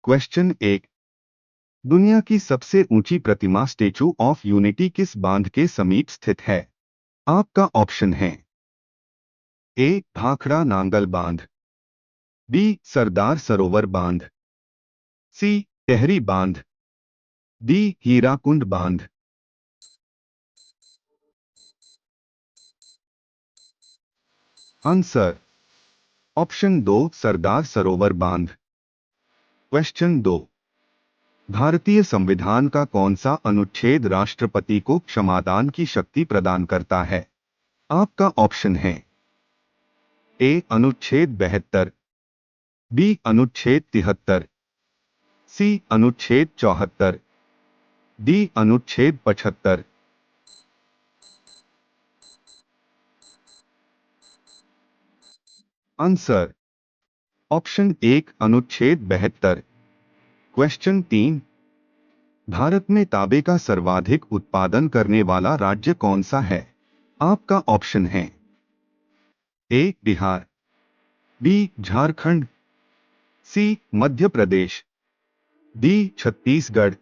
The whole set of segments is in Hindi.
क्वेश्चन 1। दुनिया की सबसे ऊंची प्रतिमा स्टेचू ऑफ यूनिटी किस बांध के समीप स्थित है? आपका ऑप्शन है ए भाखड़ा नांगल बांध, बी सरदार सरोवर बांध, सी टेहरी बांध, डी हीराकुंड बांध। आंसर ऑप्शन 2 सरदार सरोवर बांध। क्वेश्चन 2। भारतीय संविधान का कौन सा अनुच्छेद राष्ट्रपति को क्षमादान की शक्ति प्रदान करता है? आपका ऑप्शन है ए अनुच्छेद 72, बी अनुच्छेद 73, सी अनुच्छेद 74, डी अनुच्छेद 75। आंसर ऑप्शन 1 अनुच्छेद 72। क्वेश्चन 3। भारत में तांबे का सर्वाधिक उत्पादन करने वाला राज्य कौन सा है? आपका ऑप्शन है ए बिहार, बी झारखंड, सी Madhya Pradesh, D Chhattisgarh.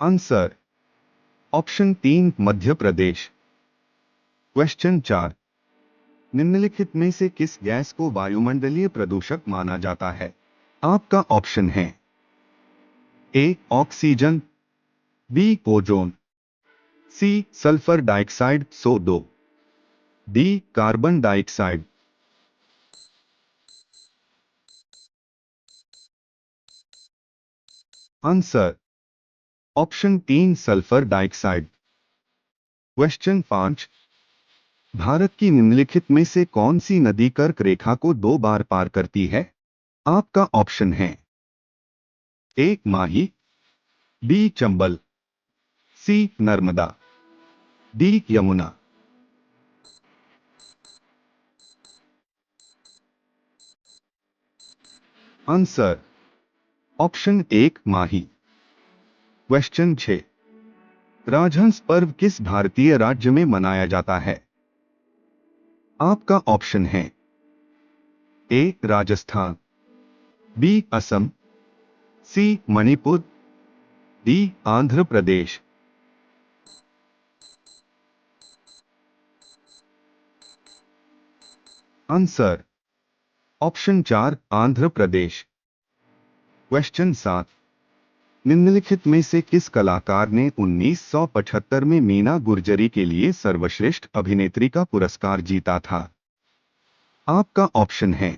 Answer option 3 Madhya Pradesh. Question 4। निम्नलिखित में से किस गैस को वायुमंडलीय प्रदूषक माना जाता है? आपका ऑप्शन है A oxygen, B ozone, C sulphur dioxide SO2, D carbon dioxide. Answer option 3 sulphur dioxide. Question 5। Bharat की निम्नलिखित में से कौन सी नदी कर्क रेखा को 2 बार पार करती है? आपका ऑप्शन है A Mahi, B Chambal, C Narmada, D Yamuna. Answer option 1 Mahi. Question 6। राजहंस पर्व किस भारतीय राज्य में मनाया जाता है? आपका ऑप्शन है ए राजस्थान, बी असम, सी Manipur, D Andhra Pradesh. Answer option 4 Andhra Pradesh. Question 7। निम्नलिखित में से किस कलाकार ने 1975 में मीना गुर्जरी के लिए सर्वश्रेष्ठ अभिनेत्री का पुरस्कार जीता था? आपका ऑप्शन है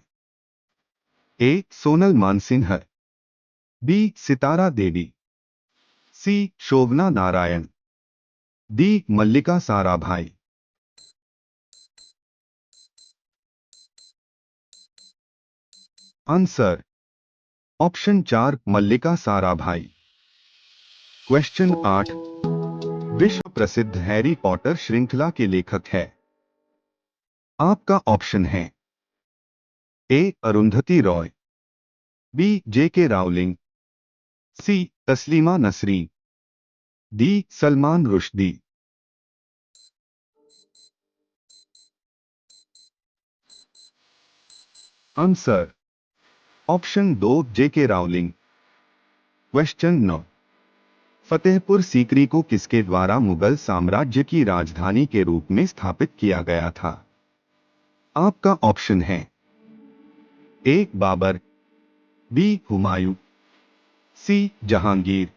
ए सोनल मानसिंह, बी सितारा देवी, सी शोभना नारायण, डी मल्लिका साराभाई। आंसर ऑप्शन 4 मल्लिका साराभाई। क्वेश्चन 8। विश्व प्रसिद्ध हैरी पॉटर श्रृंखला के लेखक है? आपका ऑप्शन है A Arundhati Roy, B J.K. Rowling, C Taslima Nasrin, D Salman Rushdie. Answer option 2 J.K. Rowling. Question 9। Fatehpur Sikri को किसके द्वारा मुगल साम्राज्य की राजधानी के रूप में स्थापित किया गया था? आपका ऑप्शन है A Babur, B Humayun, C Jahangir,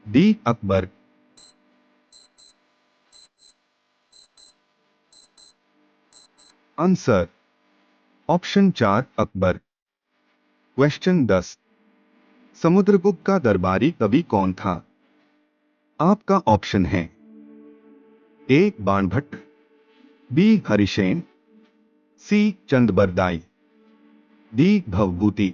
D Akbar. Answer option 4 Akbar. Question 10। Samudragupta का दरबारी कवि कौन था? आपका ऑप्शन है A Banabhatta, B Harisena, C Chand Bardai, D Bhavabhuti.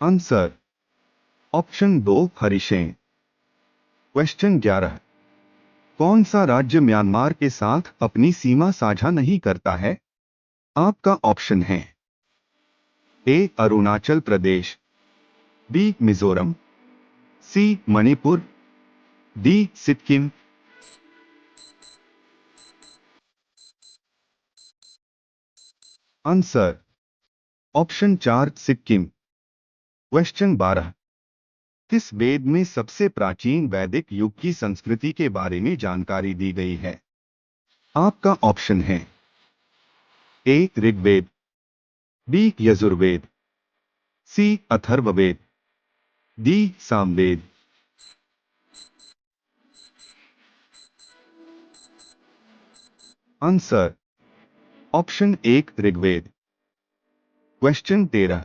Answer option 2 Harisena. Question 11। कौन सा राज्य म्यांमार के साथ अपनी सीमा साझा नहीं करता है? आपका ऑप्शन है A Arunachal Pradesh, B Mizoram, C Manipur, D Sikkim. Answer option 4 Sikkim. Question 12। किस वेद में सबसे प्राचीन वैदिक युग की संस्कृति के बारे में जानकारी दी गई है? आपका ऑप्शन है A Rigveda, B Yajurveda, C Atharvaveda, D Samaveda. Answer option 1 Rigveda. Question 13।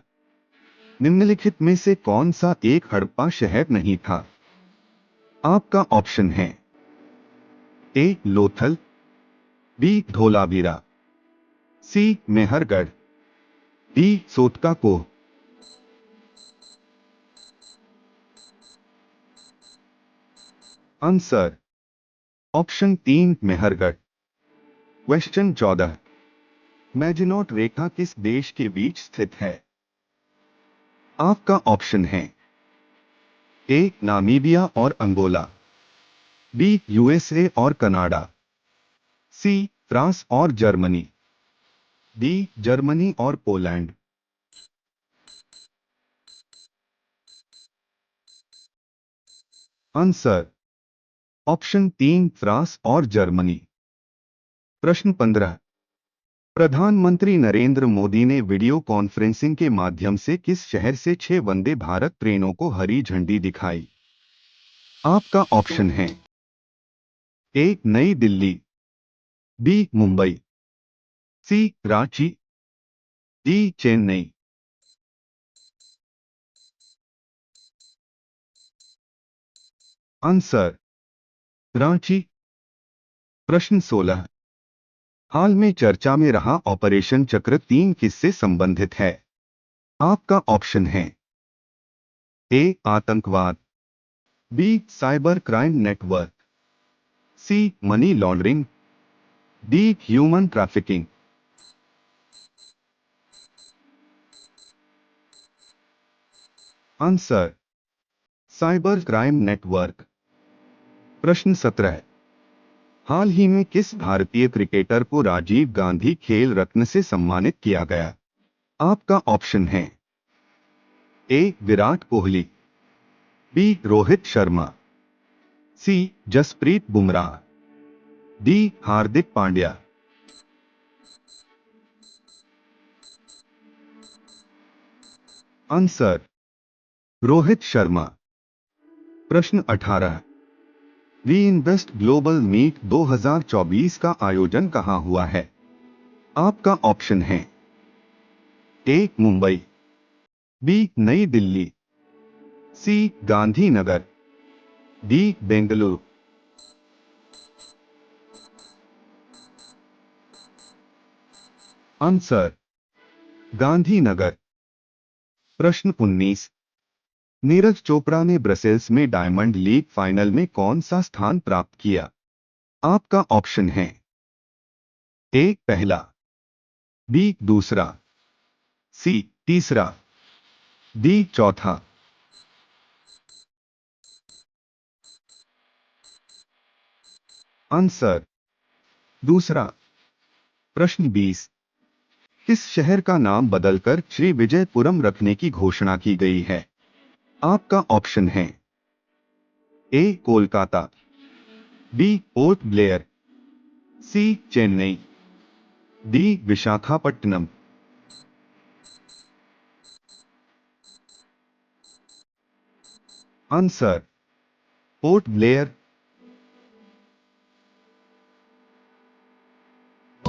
निम्नलिखित में से कौन सा एक हड़प्पा शहर नहीं था? आपका ऑप्शन है A Lothal, B Dholavira, C Mehrgarh, D Sotka Koh. Answer option 3 Mehrgarh. Question 14। Maginot रेखा किस देश के बीच स्थित है? आपका ऑप्शन है ए नामीबिया और अंगोला, बी यूएसए और कनाडा, सी फ्रांस और जर्मनी, डी जर्मनी और पोलैंड। आंसर ऑप्शन 3 फ्रांस और जर्मनी। प्रश्न 15। प्रधानमंत्री नरेंद्र मोदी ने वीडियो कॉन्फ्रेंसिंग के माध्यम से किस शहर से 6 वंदे भारत ट्रेनों को हरी झंडी दिखाई? आपका ऑप्शन है ए नई दिल्ली, बी मुंबई, सी रांची, डी चेन्नई। आंसर रांची। प्रश्न 16। हाल में चर्चा में रहा ऑपरेशन चक्र 3 किससे संबंधित है? आपका ऑप्शन है ए आतंकवाद, B cyber crime network, C money laundering, D human trafficking. Answer cyber crime network. प्रश्न 17। हाल ही में किस भारतीय क्रिकेटर को राजीव गांधी खेल रत्न से सम्मानित किया गया? आपका ऑप्शन है ए विराट कोहली, बी रोहित शर्मा, सी जसप्रीत बुमराह, डी हार्दिक पांड्या। आंसर रोहित शर्मा। प्रश्न 18। वी इन्वेस्ट ग्लोबल मीट 2024 का आयोजन कहां हुआ है? आपका ऑप्शन है ए मुंबई, बी नई दिल्ली, सी गांधीनगर, डी बेंगलुरु। आंसर गांधीनगर। प्रश्न 19। नीरज चोपड़ा ने ब्रसेल्स में डायमंड लीग फाइनल में कौन सा स्थान प्राप्त किया? आपका ऑप्शन है ए पहला, बी दूसरा, सी तीसरा, डी चौथा। आंसर दूसरा। प्रश्न 20। किस शहर का नाम बदलकर श्री विजयपुरम रखने की घोषणा की गई है? आपका ऑप्शन है A Kolkata, B Port Blair, C Chennai, D Visakhapatnam. Answer Port Blair.